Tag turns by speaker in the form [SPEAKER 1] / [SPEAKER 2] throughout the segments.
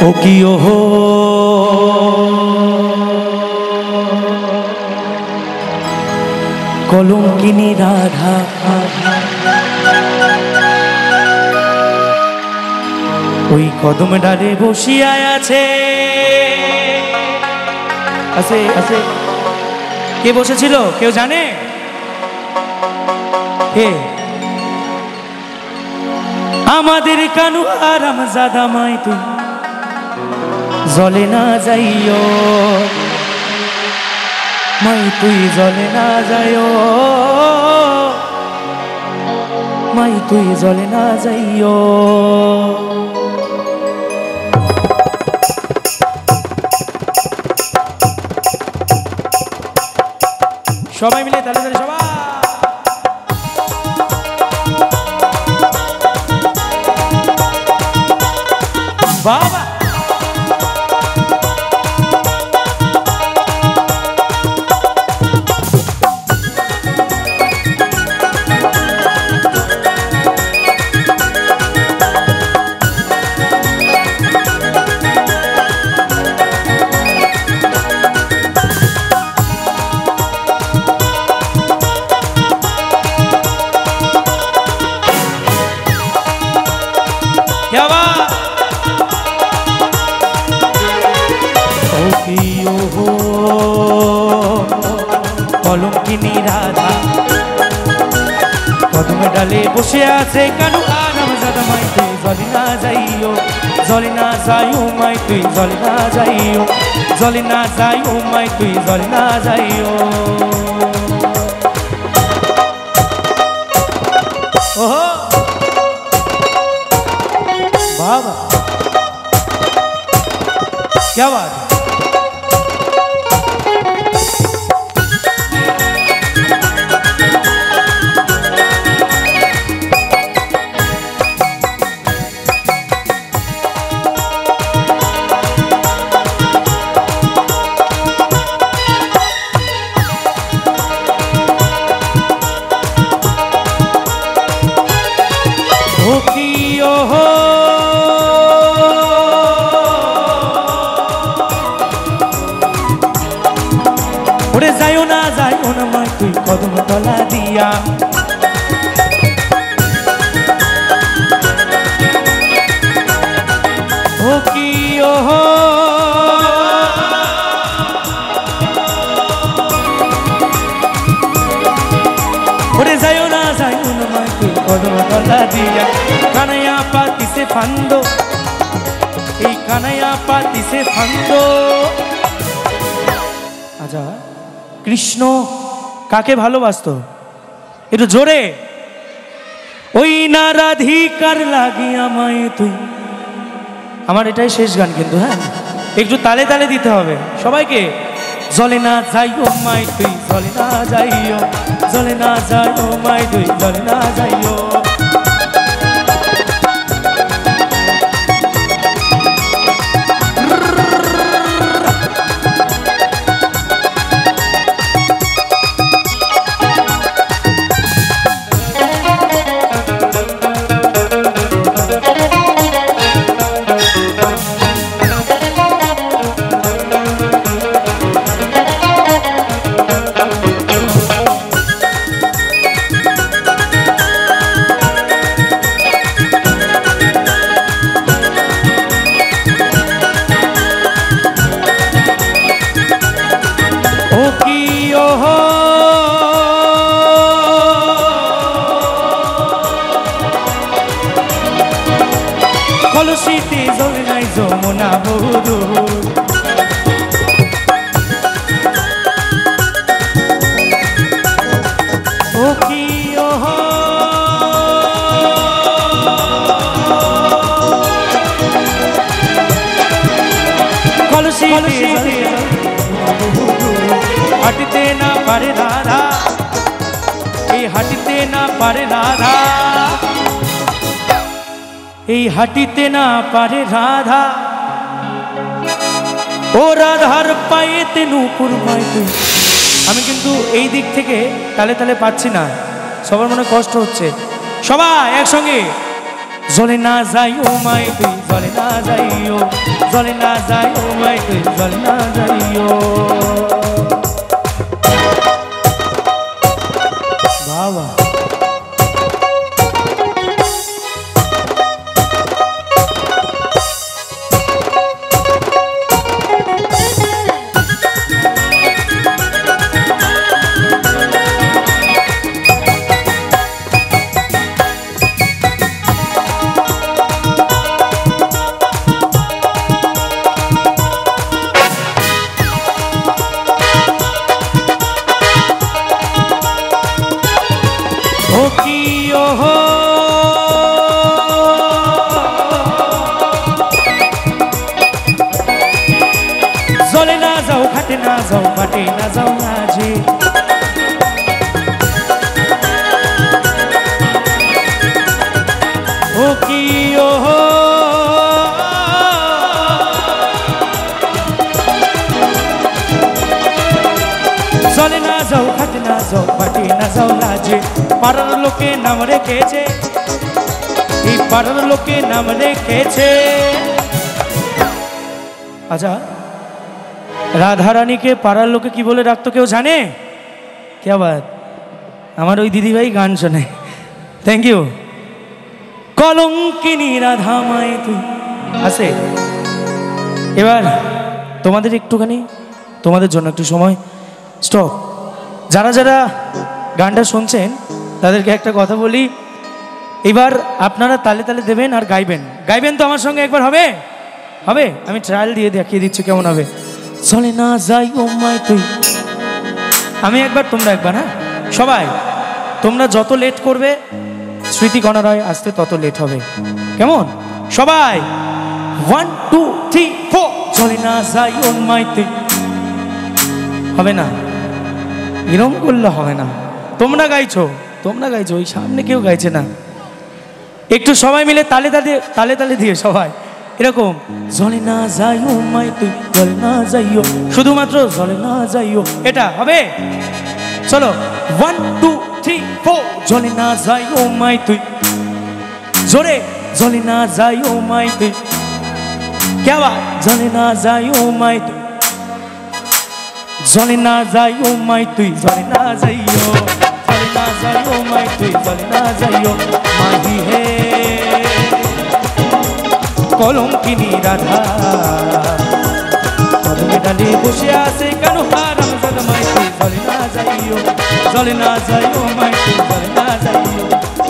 [SPEAKER 1] ও কি ওহো কলঙ্কিনী রাধা ওই কদম ডালে বসিয়া আছে আছে আছে কে বসেছিল কেউ জানে কে আমাদের কানু আরাম জাদা মাই তুই জলে না যাইও মাই তুই জলে না যাইও মাই তুই জলে না যাইও সবাই মিলে তালে তালে সবাই বাবা কলঙ্কিনী রাধা কদম ডালে বসে আছে কানু আরাম জাদা মাই তুই জলে না যাইও জলে না যাইও মাই তুই জলে না যাইও জলে না যাইও মাই তুই জলে না যাইও ওহো বাবা क्या बात है ওরে যাইও না মাই তুই কদম তলা দিয়া ও কি ওহো ওরে যাইও না মাই তুই কদম তলা দিয়া কানাইয়া পাতিছে ফান্দ এই কানাইয়া পাতিছে ফান্দ আচ্ছা কৃষ্ণ কাকে ভালোবাসতো একটু জোরে ওই না রাধিকার লাগিয়া মাই তুই আমার এটাই শেষ গান কিন্তু হ্যাঁ একটু তালে তালে দিতে হবে সবাইকে জলে না যাইও মাই তুই জলে না যাইও জলে না যাইও মাই তুই জলে না যাইও কলসিতে জলে নাই যমুনা বহুদূর ও কি ওহো কলসিতে হাঁটতে না পারে রাধা এই হাঁটতে না পারে রাধা এই হাঁটিতে না পারে রাধা ও রাধার পায়েতে নূপুর মাই তুই আমি কিন্তু এই দিক থেকে তালে তালে পাচ্ছি না সবার মনে কষ্ট হচ্ছে সবাই একসঙ্গে জলে না যাই ও মাই তুই জলে না যাইও, জলে না যাই ও মাই তুই জলে না যাইও। বাবা জলে না যাও ঘাটে না যাও মাঠে না যাও মাঝে, ও কি ও জলে না যাও ঘাটে না যাও মাঠে না যাও লাজে। পাড়ার লোকে নাম রেখেছে, এই পাড়ার লোকে নাম রেখেছে। আচ্ছা রাধারানীকে পাড়ার লোকে কি বলে ডাকতো কেউ জানে? কে বাত, আমার ওই দিদিভাই গান শোনে, থ্যাংক ইউ। কলঙ্কিনী রাধা মায়ে তুই আছে। এবার তোমাদের একটুখানি, তোমাদের জন্য একটু সময় স্টপ। যারা যারা গানটা শুনছেন তাদেরকে একটা কথা বলি, এবার আপনারা তালে তালে দেবেন আর গাইবেন। গাইবেন তো আমার সঙ্গে একবার? হবে হবে, আমি ট্রায়াল দিয়ে দেখিয়ে দিচ্ছি কেমন হবে। চলে না যাই ও মাই তুই, আমি একবার তোমরা একবার, হ্যাঁ সবাই। তোমরা যত লেট করবে স্মৃতি গণা রয় আসতে তত লেট হবে, কেমন? সবাই 1 2 3 4। চলে না যাই ও মাই তুই, হবে না, এরম করলে হবে না। তোমরা গাইছো, তোমরা গাইছো, ওই সামনে কেউ গাইছে না। একটু সবাই মিলে তালে তালে তালে তালে দিয়ে সবাই এরকম জলে না যাইও মাই তুই জলে না যাইও, শুধুমাত্র জলে না যাইও, এটা হবে। চলো 1 2 3 4। জলে না যাইও মাই তুই, জোরে জলে না যাইও মাই তুই, কে বাত, জলে না যাইও মাই তুই, জলে না যাইও মাই তুই জলে না যাইও, জলে না যাইও মাই তুই জলে না যাইও। মাহি হে কলঙ্কিনী রাধা, কদমে ডালে বসে আছে কেন হারাম জাদা মাই তুই জলে না যাইও, জলে না যাইও মাই তুই জলে না যাইও,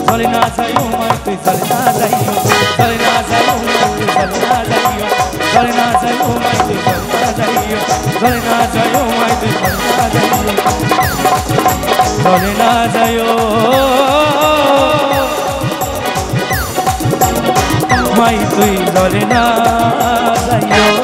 [SPEAKER 1] জলে না যাইও মাই তুই জলে না যাইও, জলে না যাইও মাই তুই জলে না যাইও, জলে না যাইও মাই তুই জলে না যাইও, জলে না যাইও মাই তুই জলে না যাইও, জলে না যাইও মাই তুই জলে না যাইও।